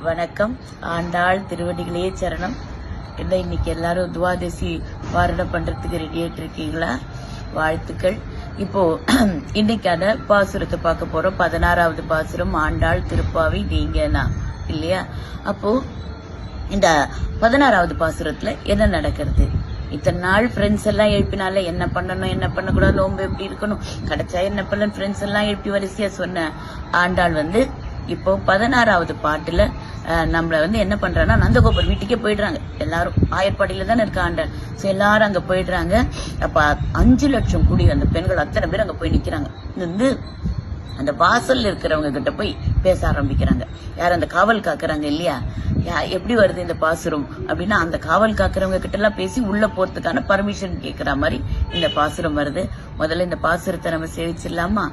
வணக்கம். ஆண்டாள் திருவடிகளே சரணம். என்ன இன்னைக்கு எல்லாரும் துவாதசி பாரணம் பண்றதுக்கு ரெடி ஆயிட்டு இருக்கீங்களா? வாழ்த்துக்கள். இப்போ இன்னைக்கான பாசுரத்தை பார்க்க போறோம். 16வது பாசுரம், ஆண்டாள் திருப்பாவை நீங்கனா இல்லையா? அப்போ இந்த 16வது பாசுரத்துல என்ன நடக்கிறது? இத்தனை நாள் ஃப்ரெண்ட்ஸ் எல்லாம் எழுப்பினால என்ன பண்ணணும் என்ன பண்ணக்கூடாது, நோம்பு எப்படி இருக்கணும், கிடைச்சா என்ன பண்ண ஃப்ரெண்ட்ஸ் எல்லாம் எழுப்பி வரிசையா சொன்ன ஆண்டாள் இப்போ 16வது பாட்டுல நம்மள என்ன பண்றாங்கன்னா, நந்தகோபர் வீட்டுக்கே போயிடுறாங்க. எல்லாரும் ஆயர்பாடியில தானே இருக்க ஆண்டாள். சோ எல்லாரும் அங்க போயிடுறாங்க. அப்ப 5 லட்சம் கூடி அந்த பெண்கள் அத்தனை பேர் அங்க போய் நிக்கிறாங்க. அந்த வாசல்ல இருக்கிறவங்க கிட்ட போய் பேச ஆரம்பிக்கிறாங்க. யார்? அந்த காவல் காக்குறாங்க இல்லையா? எப்படி வருது இந்த பாசுரம் அப்படின்னா, அந்த காவல் காக்குறவங்க கிட்ட எல்லாம் பேசி உள்ள போறதுக்கான பர்மிஷன் கேட்கிற மாதிரி இந்த பாசுரம் வருது. முதல்ல இந்த பாசுரத்தை நம்ம சேவிச்சிடலாமா?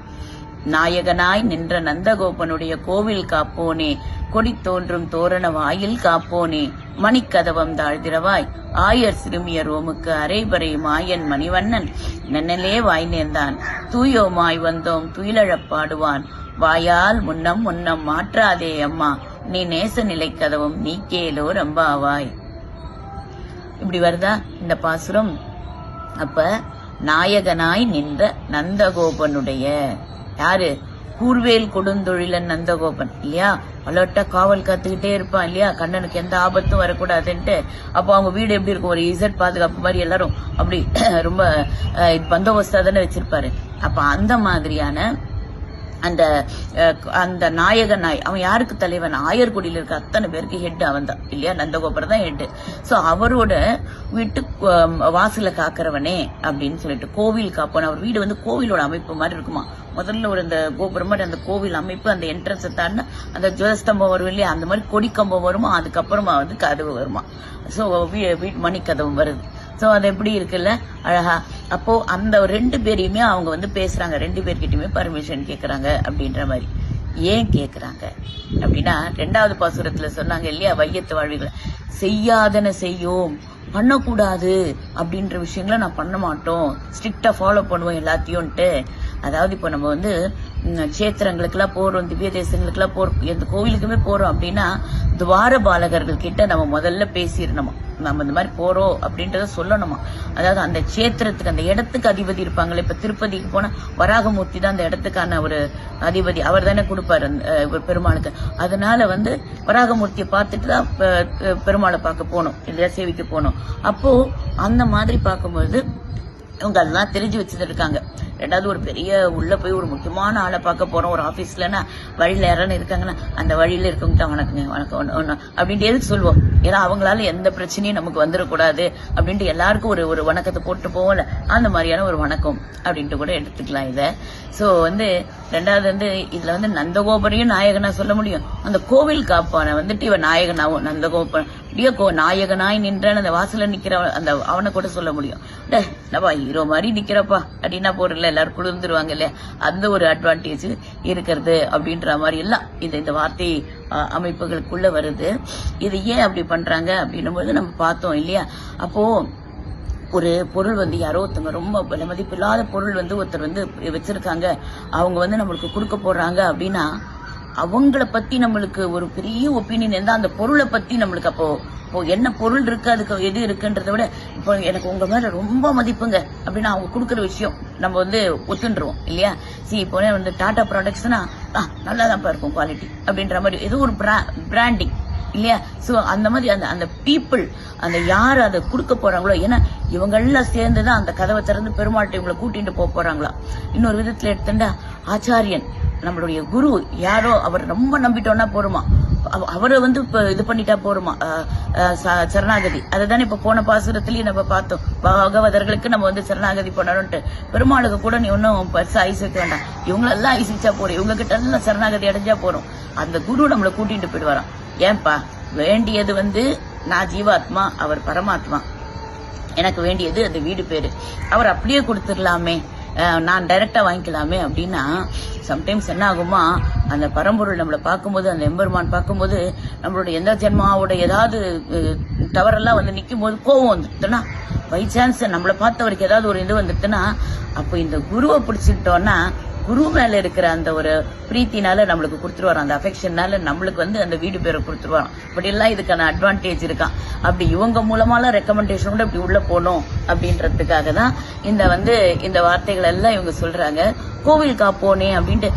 நாயகனாய் நின்ற நந்தகோபனுடைய கோவில் காப்போனே, கொடி தோன்றும் தோரண வாயில் காப்போனே, மணிக்கதவம் தாழ்திரவாய் ஆயர் சிறுமியர் ஓமுக்கு அரைபறை மாயன் மணிவண்ணன் நன்னலே வாய் நேர்ந்தான், தூயோமாய் வந்தோம் துயிலழப் பாடுவான், வாயால் முன்னம் முன்னம் மாற்றாதே அம்மா, நீ நேச நிலை கதவும் நீ கேளோ ரம்பாவாய். இப்படி வருதா இந்த பாசுரம்? அப்ப நாயகனாய் நின்ற நந்தகோபனுடைய, யாரு? கூர்வேல் கொடுந்தொழிலன் நந்தகோபன் இல்லையா? அலர்ட்டா காவல் காத்துக்கிட்டே இருப்பான் இல்லையா? கண்ணனுக்கு எந்த ஆபத்தும் வரக்கூடாதுன்ட்டு. அப்போ அவங்க வீடு எப்படி இருக்கும்? ஒரு இசட் பாதுகாப்பு மாதிரி எல்லாரும் அப்படி ரொம்ப பந்தோபஸ்தா தானே வச்சிருப்பாரு. அப்ப அந்த மாதிரியான அந்த அந்த நாயகன் நாய், அவன் யாருக்கு தலைவன்? ஆயர்குடியில இருக்க அத்தனை பேருக்கு ஹெட் அவன் தான் இல்லையா? நந்தகோபர் தான் ஹெட். சோ அவரோட வீட்டு வாசல காக்கிறவனே அப்படின்னு சொல்லிட்டு கோவில் காப்பவன். அவர் வீடு கோவிலோட அமைப்பு மாதிரி இருக்குமா. முதல்ல ஒரு இந்த கோபுரம் மாதிரி அந்த கோவில் அமைப்பு, அந்த என்ட்ரன்ஸை தாண்டினா அந்த ஜுவஸ்தம்பம் வரும் இல்லையா? அந்த மாதிரி கொடிக்கம்பம் வருமா, அதுக்கப்புறமா கதவு வருமா. சோ வீட்டு மணிக்கதவு வருது. சோ அது எப்படி இருக்குல்ல, அழகா. அப்போ அந்த 2 பேரையுமே அவங்க பேசுறாங்க. 2 பேர்கிட்டயுமே பர்மிஷன் கேக்குறாங்க அப்படின்ற மாதிரி. ஏன் கேக்குறாங்க அப்படின்னா, 2வது பாசுரத்துல சொன்னாங்க இல்லையா, வையத்து வாழ்விகளை செய்யாதன செய்யோம், பண்ணக்கூடாது அப்படின்ற விஷயங்களை நான் பண்ண மாட்டோம், ஸ்ட்ரிக்டா ஃபாலோ பண்ணுவோம் எல்லாத்தையும்ட்டு. அதாவது இப்போ நம்ம கஷேத்திரங்களுக்கு எல்லாம் போறோம், திவ்ய தேசங்களுக்கு எல்லாம் போறோம், எந்த கோவிலுக்குமே போறோம் அப்படின்னா துவார பாலகர்கள் கிட்ட நம்ம முதல்ல பேசிடணுமா, நம்ம இந்த மாதிரி போறோம் அப்படின்றத சொல்லணுமா. அதாவது அந்த கஷேத்திரத்துக்கு, அந்த இடத்துக்கு அதிபதி இருப்பாங்களே. இப்ப திருப்பதிக்கு போனா வராகமூர்த்தி தான் அந்த இடத்துக்கான ஒரு அதிபதி, அவர் தானே கொடுப்பாரு பெருமாளுக்கு. அதனால வராகமூர்த்தியை பார்த்துட்டு தான் பெருமாளை பார்க்க போகணும் இல்லையா, சேவிக்க போகணும். அப்போ அந்த மாதிரி பார்க்கும்போது இவங்க அதெல்லாம் தெரிஞ்சு வச்சுட்டு இருக்காங்க. 2வது ஒரு பெரிய உள்ள போய் ஒரு முக்கியமான ஆளை பார்க்க போறோம் ஒரு ஆபீஸ்லன்னா, வழியில யாரான்னு இருக்காங்கன்னா அந்த வழியில இருக்கவங்க வணக்கங்க வணக்கம் அப்படின்ட்டு எதுக்கு சொல்லுவோம்? ஏன்னா அவங்களால எந்த பிரச்சனையும் நமக்கு வந்துடக்கூடாது அப்படின்ட்டு எல்லாருக்கும் ஒரு வணக்கத்தை போட்டு போவோம்ல, அந்த மாதிரியான ஒரு வணக்கம் அப்படின்ட்டு கூட எடுத்துக்கலாம் இத. சோ 2வது இதுல நந்தகோபரையும் நாயகனா சொல்ல முடியும். அந்த கோவில் காப்பான இவன் நாயகனாவும் நந்தகோபன் நாயகனாய் நின்ற அந்த வாசல நிக்கிற அந்த அவனை கூட சொல்ல முடியும். ஹீரோ மாதிரி நிக்கிறப்பா அப்படின்னா போறல, எல்லாரும் குளிர்ந்துருவாங்க இல்லையா? அந்த ஒரு அட்வான்டேஜ் இருக்கிறது அப்படின்ற மாதிரி எல்லாம் இந்த வார்த்தை அமைப்புகளுக்குள்ள வருது. இது ஏன் அப்படி பண்றாங்க அப்படின்னும் போது நம்ம பார்த்தோம் இல்லையா? அப்போ ஒரு பொருள் யாரோ ஒருத்தவங்க ரொம்ப விலை மதிப்பில்லாத பொருள் ஒருத்தர் வச்சிருக்காங்க, அவங்க நம்மளுக்கு கொடுக்க போறாங்க அப்படின்னா, அவங்கள பத்தி நம்மளுக்கு ஒரு பெரிய ஒப்பீனியன் இருந்தா அந்த பொருளை பத்தி நம்மளுக்கு அப்போ என்ன பொருள் இருக்கு, அதுக்கு எது இருக்குன்றத விட இப்போ எனக்கு உங்க மேல ரொம்ப மதிப்புங்க அப்படின்னா அவங்க கொடுக்குற விஷயம் நம்ம ஒத்துண்டுருவோம் இல்லையா? இப்போ டாடா ப்ராடக்ட்ஸ்னா நல்லாதான் இருக்கும் குவாலிட்டி அப்படின்ற மாதிரி ஏதோ ஒரு பிராண்டிங் இல்லையா? சோ அந்த மாதிரி அந்த பீப்புள், அந்த யாரு அதை கொடுக்க போறாங்களோ, ஏன்னா இவங்க எல்லாம் சேர்ந்துதான் அந்த கதவை திறந்து பெருமாள்கிட்ட இவங்களை கூட்டிட்டு போறாங்களா. இன்னொரு விதத்துல எடுத்துட்டா ஆச்சாரியன், நம்மளுடைய குரு யாரோ அவர் ரொம்ப நம்பிட்டோம்னா போருமா, அவரை இப்ப இது பண்ணிட்டா போருமா, சரணாகதி. அதுதானே இப்ப போன பாசுரத்திலயும் நம்ம பார்த்தோம். பகவதர்களுக்கு நம்ம சரணாகதி பண்ணணும்ட்டு. பெருமாளுக்கு கூட நீ ஒன்னும் பெருசா ஐஸ் வைக்க வேண்டாம், இவங்களெல்லாம் ஐஸ் வச்சா போறோம், இவங்க கிட்ட எல்லாம் சரணாகதி அடைஞ்சா போறோம். அந்த குரு நம்மளை கூட்டிட்டு போயிடுவாராம். ஏன்பா? வேண்டியது நான் ஜீவாத்மா, அவர் பரமாத்மா, எனக்கு வேண்டியது அந்த வீடு பேரு, அவர் அப்படியே கொடுத்துடலாமே, நான் டைரக்டா வாங்கிக்கலாமே அப்படின்னா, சம்டைம்ஸ் என்ன ஆகுமா, அந்த பரம்பொருள் நம்மளை பார்க்கும்போது, அந்த எம்பெருமான் பார்க்கும்போது, நம்மளோட எந்த ஜென்மாவோட ஏதாவது தவறெல்லாம் நிக்கும் போது கோவம் வந்துட்டுனா, பை சான்ஸ் நம்மளை பார்த்தவருக்கு ஏதாவது ஒரு இது வந்துட்டுனா, அப்போ இந்த குருவை பிடிச்சிக்கிட்டோம்னா குரு மேல இருக்கிற அந்த ஒரு பிரீத்தினால நம்மளுக்கு கொடுத்துருவாராம், அந்த அஃபெக்ஷன்னால நம்மளுக்கு வந்து அந்த வீடு பேரை கொடுத்துருவாராம். பட் எல்லாம் இதுக்கான அட்வான்டேஜ் இருக்கான். அப்படி இவங்க மூலமாலாம் ரெக்கமெண்டேஷன் கூட இப்படி உள்ள போகணும் அப்படின்றதுக்காக தான் இந்த வார்த்தைகள் எல்லாம் இவங்க சொல்றாங்க. கோவிலுக்கா போனே அப்படின்ட்டு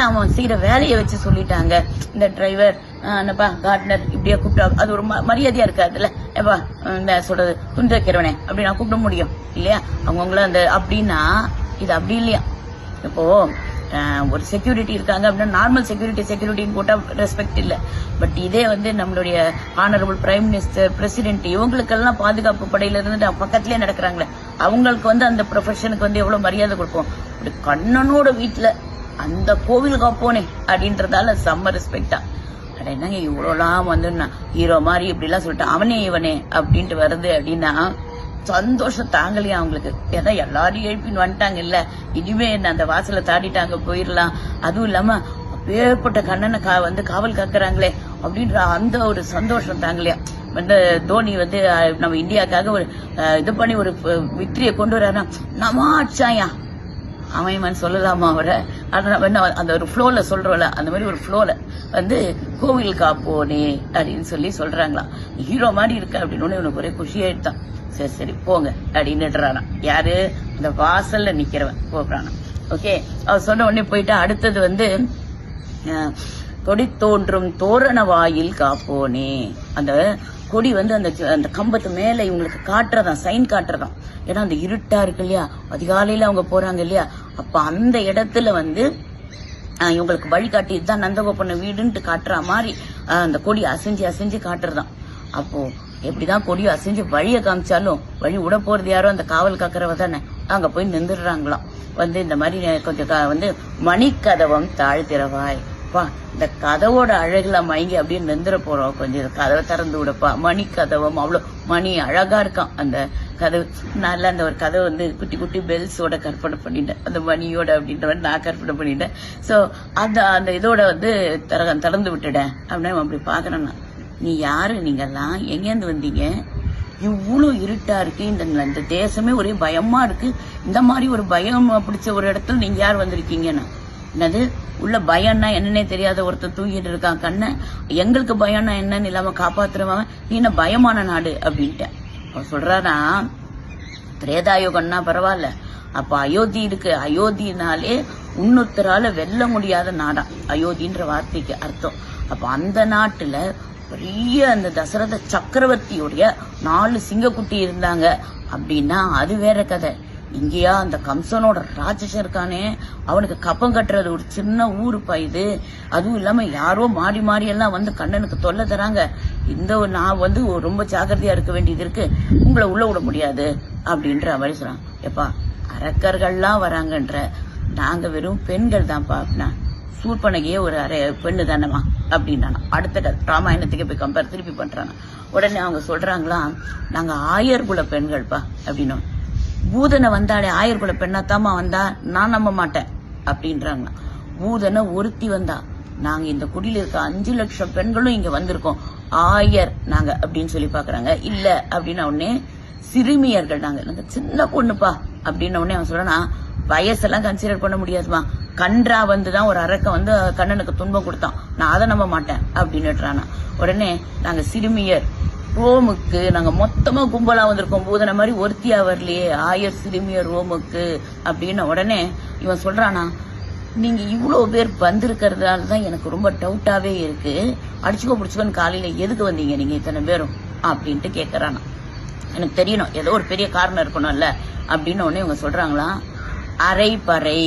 அவன் செய்யற வேலையை வச்சு சொல்லிட்டாங்க. இந்த டிரைவர் என்னப்பா கார்டனர் இப்படியா கூப்பிட்டா அது ஒரு மரியாதையா இருக்காதுல்ல. ஏப்பா இந்த சொல்றது துண்டு வைக்கிறவனே அப்படி நான் கூப்பிட முடியும் இல்லையா? அவங்கவுங்கள அந்த அப்படின்னா இது அப்படி இல்லையா. இப்போ ஒரு செக்யூரிட்டி இருக்காங்க அப்படின்னா நார்மல் செக்யூரிட்டின்னு போட்டா ரெஸ்பெக்ட் இல்ல. பட் இதே நம்மளுடைய ஆனரபிள் பிரைம் மினிஸ்டர், பிரசிடென்ட் இவங்களுக்கெல்லாம் பாதுகாப்பு படையில இருந்து பக்கத்திலே நடக்கிறாங்களே, அவங்களுக்கு அந்த ப்ரொஃபஷனுக்கு எவ்வளவு மரியாதை கொடுப்போம். கண்ணனோட வீட்டுல அந்த கோவிலுக்கு போனே அப்படின்றதால செம்ம ரெஸ்பெக்டா. அட என்னங்க இவ்வளோலாம் ஹீரோ மாதிரி இப்படி எல்லாம் சொல்லிட்டு அவனே இவனே அப்படின்ட்டு வருது அப்படின்னா சந்தோஷம் தாங்கலையா அவங்களுக்கு. ஏன்னா எல்லாரையும் எழுப்பின்னு வந்துட்டாங்க இல்ல, இனிமே என்ன அந்த வாசலை தாண்டிட்டாங்க போயிடலாம். அதுவும் இல்லாம பேர்பட்ட கண்ணனை காவல் காக்குறாங்களே அப்படின்ற அந்த ஒரு சந்தோஷம் தாங்கலையா. தோனி நம்ம இந்தியாவுக்காக ஒரு இது பண்ணி ஒரு விக்டரியை கொண்டு வர்றாருன்னா நம்ம ஆச்சாயா அவன் சொல்லலாமா அவரை? அந்த ஒரு ஃப்ளோல சொல்றோம்ல, அந்த மாதிரி ஒரு ஃப்ளோல கோவில் காப்போனே அப்படின்னு சொல்றாங்களாம். ஹீரோ மாதிரி இருக்கு அப்படின்னு உனக்கு ஒரே குஷியாயிட்டான். சரி போங்க அப்படின்னுறானா. யாரு? இந்த வாசல்ல நிக்கிறவன் போறானா. ஓகே, அவர் சொன்ன உடனே போயிட்டு அடுத்தது கொடி தோன்றும் தோரண வாயில் காப்போனே. அந்த கொடி அந்த கம்பத்து மேல இவங்களுக்கு காட்டுறதான், சைன் காட்டுறதான். ஏன்னா அந்த இருட்டா இருக்கு இல்லையா, அதிகாலையில அவங்க போறாங்க இல்லையா, அப்ப அந்த இடத்துல இவங்களுக்கு வழிகாட்டி இதுதான் நந்தகோபன வீடுன்ட்டு காட்டுற மாதிரி அந்த கொடி அசைஞ்சு காட்டுறதான். அப்போ எப்படிதான் கொடியை அசைஞ்சு வழியை காமிச்சாலும் வழி விட போறது யாரோ அந்த காவல் காக்கிறவ தானே, அங்க போய் நின்றுடுறாங்களாம். இந்த மாதிரி கொஞ்சம் மணிக்கதவம் தாழ்த்திரவாய் பா, இந்த கதவோட அழகுல மயங்கி அப்படியே நின்றுட போறோம். கொஞ்சம் கதவை திறந்து விடப்பா. மணி கதவம் அவ்வளவு மணி அழகா இருக்கான் அந்த கதவு. நல்லா அந்த ஒரு கதவு குட்டி குட்டி பெல்ஸோட கற்பனை பண்ணிட்டேன், அந்த மணியோட அப்படின்ற நான் கற்பனை பண்ணிட்டேன். சோ அந்த இதோட திறந்து விட்டுட்டேன் அப்படின்னு அப்படி பாக்குறேன்னா, நீ யாரு? நீங்கெல்லாம் எங்கேருந்து வந்தீங்க? இவ்வளவு இருட்டா இருக்கு, இந்த தேசமே ஒரே பயமா இருக்கு. இந்த மாதிரி ஒரு பயம் பிடிச்ச ஒரு இடத்துல நீங்க யார் வந்திருக்கீங்கன்னா? என்னது உள்ள பயம்னா என்னன்னே தெரியாத ஒருத்தர் தூங்கிட்டு இருக்கான் கண்ண. எங்களுக்கு பயம்னா என்னன்னு இல்லாம காப்பாத்துறவன் நீ என்ன பயமான நாடு அப்படின்ட்டு அவன் சொல்றானா. திரேதாயுகம்னா பரவாயில்ல, அப்ப அயோத்தி இருக்கு. அயோத்தினாலே உன்னுத்தரால வெல்ல முடியாத நாடா அயோத்தின்ற வார்த்தைக்கு அர்த்தம். அப்ப அந்த நாட்டுல பெரிய அந்த தசரத சக்கரவர்த்தியுடைய 4 சிங்கக்குட்டி இருந்தாங்க அப்படின்னா அது வேற கதை. இங்கேயா அந்த கம்சனோட ராட்சசன் இருக்கானே, அவனுக்கு கப்பம் கட்டுறது ஒரு சின்ன ஊருப்பா இது. அதுவும் இல்லாம யாரோ மாறி மாறி எல்லாம் கண்ணனுக்கு தொல்லை தராங்க. நான் ரொம்ப ஜாக்கிரதையா இருக்க வேண்டியது இருக்கு, உங்களை உள்ள விட முடியாது அப்படின்ற மாதிரி சொல்றான். எப்பா அரக்கர்கள்லாம் வராங்கன்ற, நாங்க வெறும் பெண்கள் தான்ப்பா அப்படின்னா. சூர்பனகையே ஒரு பெண்ணு தானமா அப்படின்னா அடுத்த ராமாயணத்துக்கு போய் கம்பேர் திருப்பி பண்றாங்க. உடனே அவங்க சொல்றாங்களாம், நாங்க ஆயர்குல பெண்கள்ப்பா அப்படின்னா. பூதனை வந்தாலே ஆயர்குல பெண்ணாத்தாமா வந்தா நான் நம்ப மாட்டேன் அப்படின்றாங்க. பூதனை ஒருத்தி வந்தா, நாங்க இந்த குடியில இருக்க 5 லட்சம் பெண்களும் இங்க வந்திருக்கோம், ஆயர் நாங்க அப்படின்னு சொல்லி பாக்குறாங்க. இல்ல அப்படின்ன உடனே சிறுமியர்கள் நாங்க சின்ன பொண்ணுப்பா அப்படின்ன உடனே அவன் சொல்றானா, வயசெல்லாம் கன்சிடர் பண்ண முடியாதுமா, கன்றா தான் ஒரு அரக்க கண்ணனுக்கு துன்பம் கொடுத்தான், நான் அதை நம்ப மாட்டேன் அப்படின்னுறானா. உடனே நாங்க சிறுமியர் ரோமுக்கு நாங்க மொத்தமா கும்பலா வந்திருக்கோம், பூதனை மாதிரி ஒருத்தியா வரலையே, ஆயர் சிறுமியர் ரோமுக்கு அப்படின்னு. உடனே இவன் சொல்றானா, நீங்க இவ்வளவு பேர் வந்திருக்கிறதுனாலதான் எனக்கு ரொம்ப டவுட்டாவே இருக்கு, அடிச்சுக்கோன்னு காலையில எதுக்கு வந்தீங்க நீங்க இத்தனை பேரும் அப்படின்ட்டு கேக்குறானா. எனக்கு தெரியணும் ஏதோ ஒரு பெரிய காரணம் இருக்கணும்ல அப்படின்னு உடனே இவங்க சொல்றாங்களாம், அரை பறை.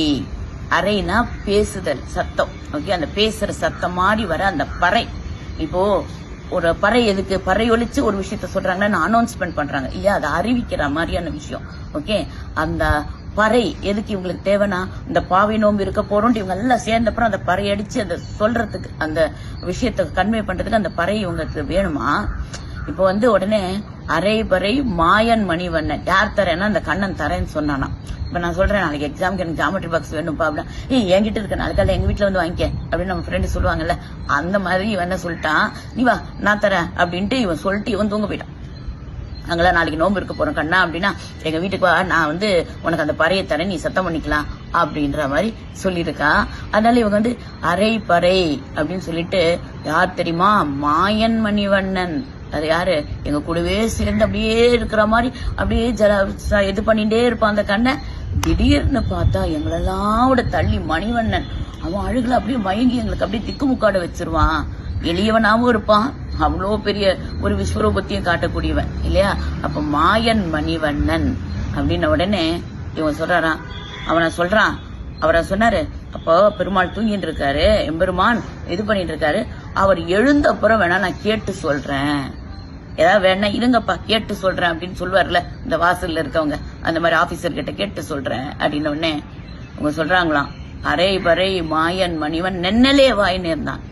அறைனா பேசுதல் சத்தம். ஓகே, அந்த பேசுற சத்தம் மாறி வர அந்த பறை. இப்போ ஒரு பறை எதுக்கு? பறை ஒழிச்சு ஒரு விஷயத்த சொல்றாங்கன்னா அனௌன்ஸ்மெண்ட் பண்றாங்க இல்லையா, அதை அறிவிக்கிற மாதிரியான விஷயம். ஓகே, அந்த பறை எதுக்கு இவங்களுக்கு தேவைன்னா, இந்த பாவை நோம்பு இருக்க போறோம் இவங்க எல்லாம் சேர்ந்தப்புறம் அந்த பறை அடிச்சு அந்த சொல்றதுக்கு, அந்த விஷயத்த கன்வே பண்றதுக்கு அந்த பறை இவங்களுக்கு வேணுமா. இப்போ உடனே அரை பறை மாயன் மணிவண்ணன் யார் தரேன்னா அந்த கண்ணன் தரேன்னு சொன்னானா. இப்ப நான் சொல்றேன், நாளைக்கு எக்ஸாமுக்கு எனக்கு ஜாமெட்ரி பாக்ஸ் வேணும்ப்பா அப்படின்னா, என்கிட்ட இருக்க நாளைக்கால எங்க வீட்டுல வாங்கிக்க அப்படின்னு நம்ம ஃப்ரெண்டு சொல்லுவாங்கல்ல, அந்த மாதிரி இவன் என்ன சொல்லிட்டான், நீ வா நான் தரேன் அப்படின்ட்டு இவன் சொல்லிட்டு இவன் தூங்க போயிட்டான். நாங்களாம் நாளைக்கு நோன்பு இருக்க போறோம் கண்ணா அப்படின்னா எங்க வீட்டுக்கு வா, நான் வந்து உனக்கு அந்த பறையை தரேன், நீ சத்தம் பண்ணிக்கலாம் அப்படின்ற மாதிரி சொல்லியிருக்கா. அதனால இவங்க வந்து அரை பறை அப்படின்னு சொல்லிட்டு, யார் தெரியுமா, மாயன் மணிவண்ணன். அது யாரு, எங்க கூடவே சேர்ந்து அப்படியே இருக்கிற மாதிரி அப்படியே இது பண்ணிட்டே இருப்பான் அந்த கண்ணை. திடீர்னு பார்த்தா எங்களெல்லாம் விட தள்ளி மணிவண்ணன் அவன் அழுகல அப்படியே மயங்கி எங்களுக்கு அப்படியே திக்குமுக்காட வச்சிருவான். எளியவனாவும் இருப்பான், அவ்வளோ பெரிய ஒரு விஸ்வரூபத்தையும் காட்டக்கூடியவன் இல்லையா. அப்ப மாயன் மணிவண்ணன் அப்படின்ன உடனே இவன் சொல்றாராம், அவரை சொன்னாரு, அப்போ பெருமாள் தூங்கிட்டு இருக்காரு, எம்பெருமான் இது பண்ணிட்டு இருக்காரு, அவர் எழுந்த அப்புறம் வேணா நான் கேட்டு சொல்றேன், ஏதாவது வேணா இருங்கப்பா கேட்டு சொல்றேன் அப்படின்னு சொல்லுவார்ல இந்த வாசல்ல இருக்கவங்க, அந்த மாதிரி ஆபீசர் கிட்ட கேட்டு சொல்றேன் அப்படின்னு உடனே அவங்க சொல்றாங்களாம், அரை பறை மாயன் மணிவன் நென்னலே வாயின்னு இருந்தான்.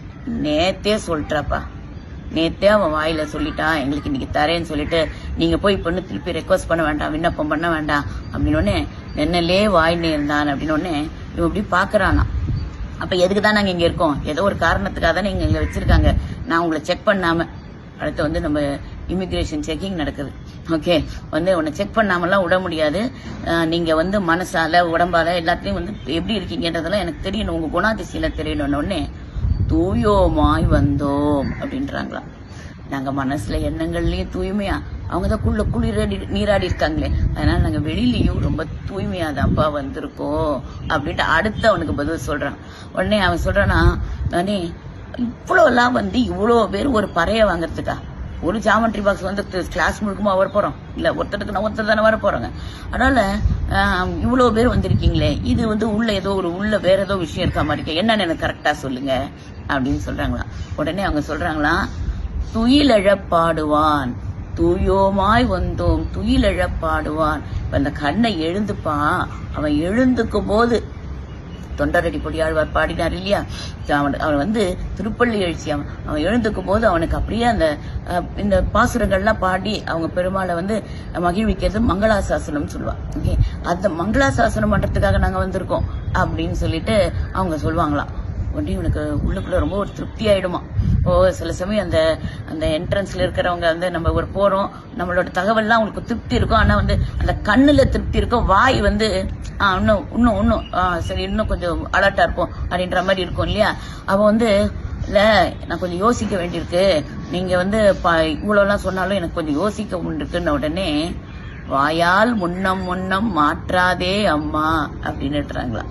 நேத்தே சொல்றப்பா, நேத்தே அவன் வாயில சொல்லிட்டான், எங்களுக்கு இன்னைக்கு தரேன்னு சொல்லிட்டு நீங்க போய் பொண்ணு திருப்பி ரெக்வஸ்ட் பண்ண வேண்டாம், விண்ணப்பம் பண்ண வேண்டாம் அப்படின்னு உடனே நென்னலே வாயின்னு இருந்தான் அப்படின்னு உடனே இவன் இப்படி பாக்குறானா. அப்ப எதுக்கு தான் நாங்க இங்க இருக்கோம், ஏதோ ஒரு காரணத்துக்காக தான் நீங்க இங்க வச்சிருக்காங்க, நான் உங்களை செக் பண்ணாம, அடுத்து வந்து நம்ம இமிகிரேஷன் செக்கிங் நடக்குது, ஓகே, வந்து உன்னை செக் பண்ணாமலாம் விட முடியாது, நீங்க வந்து மனசால உடம்பால எல்லாத்தையும் வந்து எப்படி இருக்கீங்கன்றதெல்லாம் எனக்கு தெரியணும், உங்க குணாதிசயில தெரியணும்னு உடனே தூயோமாய் வந்தோம் அப்படின்றாங்களாம். நாங்க மனசுல எண்ணங்கள்லயும் தூய்மையா, அவங்கதான் குளிரடி நீராடி இருக்காங்களே, அதனால நாங்க வெளியிலயும் ரொம்ப தூய்மையா தான்ப்பா வந்திருக்கோம் அப்படின்ட்டு அடுத்து அவனுக்கு பதில் சொல்றான். உடனே அவன் சொல்றானா, நானே இவ்வளவு எல்லாம் வந்து இவ்வளவு பேர் ஒரு பறைய வாங்கறதுக்கா, ஒரு ஜாமெட்ரி பாக்ஸ் வந்து கிளாஸ் முழுக்குமா வர போறோம், இல்ல ஒருத்தருக்கு நான் ஒருத்தர் தானே வர போறோங்க, அதனால இவ்வளவு பேர் வந்திருக்கீங்களே, இது வந்து உள்ள ஏதோ உள்ள வேற ஏதோ விஷயம் இருக்கா மாதிரி இருக்கே, என்னன்னு எனக்கு கரெக்டா சொல்லுங்க அப்படின்னு சொல்றாங்களாம். உடனே அவங்க சொல்றாங்களாம், துயிலெழப்பாடுவான், தூயோமாய் வந்தோம் துயிலெழப்பாடுவான். இப்ப அந்த கண்ணை எழுந்துப்பான், அவன் எழுந்துக்கும் போது தொண்டரடி பொடியாழ்வார் பாடினார் இல்லையா, அவன் வந்து திருப்பள்ளி எழுச்சி, அவன் எழுந்துக்கும் போது அவனுக்கு அப்படியே அந்த இந்த பாசுரங்கள்லாம் பாடி அவங்க பெருமாளை வந்து மகிழ்விக்கிறது மங்களாசாசனம் சொல்லுவான். ஓகே, அந்த மங்களாசாசனம் பண்றதுக்காக நாங்க வந்திருக்கோம் அப்படின்னு சொல்லிட்டு அவங்க சொல்லுவாங்களாம். உடனே இவனுக்கு உள்ளுக்குள்ள ரொம்ப ஒரு திருப்தி ஆயிடுமா. சில சமயம் அந்த அந்த என்ட்ரன்ஸ்ல இருக்கிறவங்க வந்து நம்ம ஒரு போறோம், நம்மளோட தகவல்லாம் அவங்களுக்கு திருப்தி இருக்கும், ஆனா வந்து அந்த கண்ணுல திருப்தி இருக்கும், வாய் வந்து இன்னும் சரி இன்னும் கொஞ்சம் அலர்ட்டா இருப்போம் அப்படின்ற மாதிரி இருக்கும் இல்லையா. அவ வந்து இல்ல நான் கொஞ்சம் யோசிக்க வேண்டியிருக்கு, நீங்க வந்து இவ்வளவு எல்லாம் சொன்னாலும் எனக்கு கொஞ்சம் யோசிக்க இருக்குன்னு உடனே வாயால் முன்னம் மாற்றாதே அம்மா அப்படின்னுறாங்களா.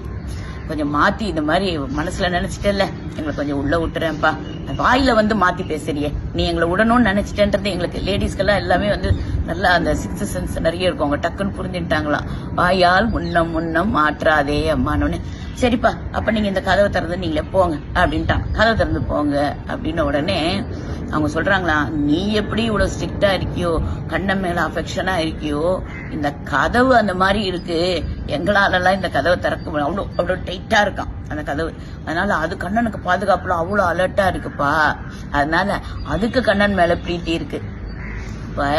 கொஞ்சம் மாத்தி இந்த மாதிரி மனசுல நினைச்சிட்டல, எங்களை கொஞ்சம் உள்ள விட்டுறேன்ப்பா, வாயில வந்து மாத்தி பேசுறியே, நீ எங்களை விடணும்னு நினைச்சிட்டேன்றது எங்களுக்கு லேடிஸ்க்கெல்லாம் எல்லாமே வந்து நல்லா அந்த சிக்ஸ்த் சென்ஸ் நிறைய இருக்கும், அவங்க டக்குன்னு புரிஞ்சுட்டாங்களாம். வாயால் முன்னம் மாற்றாதே அம்மானோன்னு, சரிப்பா அப்ப நீங்க இந்த கதவை திறந்து நீங்களே போங்க அப்படின்ட்டான். கதவை திறந்து போங்க அப்படின்னு உடனே அவங்க சொல்றாங்களா, நீ எப்படி இவ்வளவு ஸ்ட்ரிக்டா இருக்கியோ, கண்ணன் மேல அஃபெக்ஷனா இருக்கியோ, இந்த கதவு அந்த மாதிரி இருக்கு, எங்களாலெல்லாம் இந்த கதவை திறக்க அவ்வளவு டைட்டா இருக்கான் அந்த கதவு, அதனால அது கண்ணனுக்கு பாதுகாப்புல அவ்வளவு அலர்ட்டா இருக்குப்பா, அதனால அதுக்கு கண்ணன் மேல பிரீத்தி இருக்கு. இப்ப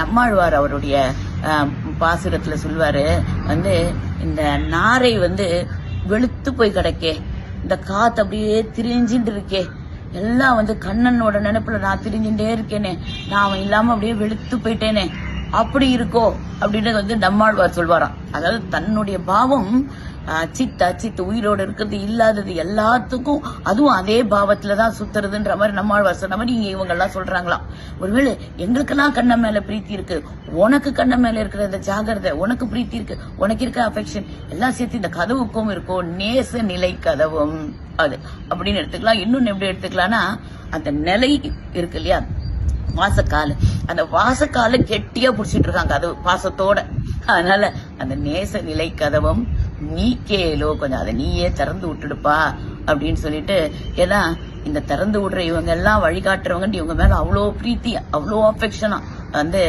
நம்மாழ்வார் அவருடைய பாசுரத்துல சொல்வாரு, வந்து இந்த நாரை வந்து வெளுத்து போய் கிடக்கே, இந்த காத்து அப்படியே திரிஞ்சிட்டு இருக்கே, எல்லாம் வந்து கண்ணனோட நினைப்புல நான் திரிஞ்சுட்டே இருக்கேனே, நான் அவன் இல்லாம அப்படியே வெளுத்து போயிட்டேனே, அப்படி இருக்கோ அப்படின்னு வந்து நம்மாழ்வார் சொல்வாராம். அதாவது தன்னுடைய பாவம் அச்சித் உயிரோடு இருக்கிறது இல்லாதது எல்லாத்துக்கும் அதுவும் அதே பாவத்துலதான் சுத்துறதுன்ற மாதிரி நம்மாழ்வார் சொன்ன மாதிரி இங்க இவங்க எல்லாம் சொல்றாங்களாம். ஒருவேளை எங்களுக்கெல்லாம் கண்ணன் மேல பிரீத்தி இருக்கு, உனக்கு கண்ணன் மேல இருக்கிற இந்த ஜாகிரதை, உனக்கு பிரீத்தி இருக்கு, உனக்கு இருக்க அஃபெக்ஷன் எல்லாம் சேர்த்து இந்த கதவுக்கும் இருக்கும், நேச நிலை கதவும் அது அப்படின்னு எடுத்துக்கலாம். இன்னொன்னு எப்படி எடுத்துக்கலாம்னா, அந்த நிலை இருக்கு இல்லையா, வாசக்கால, அந்த வாசக்கால கெட்டியா புடிச்சிட்டு இருக்காங்க கதவு பாசத்தோட, அதனால அந்த நேச நிலை கதவும் நீ கேளோ, கொஞ்சம் அதை நீயே திறந்து விட்டுடுப்பா அப்படின்னு சொல்லிட்டு, ஏன்னா இந்த திறந்து விடுற இவங்க எல்லாம் வழிகாட்டுறவங்க இவங்க மேல அவ்வளோ பிரீத்தி அவ்வளோ அஃபெக்ஷனா வந்து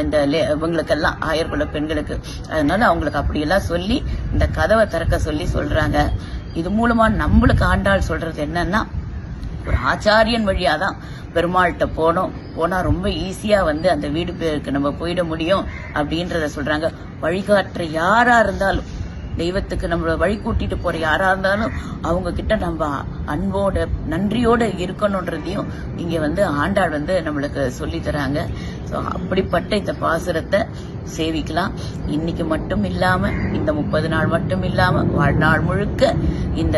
இந்த இவங்களுக்கெல்லாம் ஆயர்குல பெண்களுக்கு, அதனால அவங்களுக்கு அப்படியெல்லாம் சொல்லி இந்த கதவை திறக்க சொல்லி சொல்றாங்க. இது மூலமா நம்மளுக்கு ஆண்டாள் சொல்றது என்னன்னா, ஒரு ஆச்சாரியன் வழியாதான் பெருமாள்கிட்ட போனா ரொம்ப ஈஸியா வந்து அந்த வீடு பேருக்கு நம்ம போயிட முடியும் அப்படின்றத சொல்றாங்க. வழிகாட்டுற யாரா இருந்தாலும் தெய்வத்துக்கு நம்மள வழி கூட்டிட்டு போற யாரா இருந்தாலும் அவங்க கிட்ட நம்ம அன்போட நன்றியோட இருக்கணும்ன்றதையும் இங்க ஆண்டாள் நம்மளுக்கு சொல்லி தராங்க. ஸோ அப்படிப்பட்ட இந்த பாசுரத்தை சேவிக்கலாம். இன்னைக்கு மட்டும் இல்லாம, இந்த 30 நாள் மட்டும் இல்லாம, வாழ்நாள் முழுக்க இந்த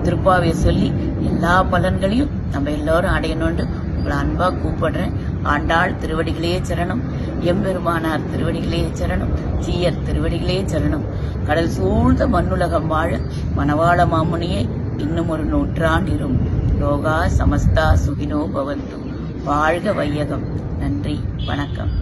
திருப்பாவையை சொல்லி எல்லா பலன்களையும் நம்ம எல்லாரும் அடையணும்னு உங்களை அன்பா கூப்பிடுறேன். ஆண்டாள் திருவடிகளே சரணம், எம்பெருமானார் திருவடிகளே சரணம், ஜீயர் திருவடிகளே சரணம். கடல் சூழ்ந்த மண்ணுலகம் வாழ மணவாள மாமுனியே இன்னும் ஒரு நூற்றாண்டிரும். லோகா சமஸ்தா சுகினோ பவந்து. வாழ்க வையகம். நன்றி, வணக்கம்.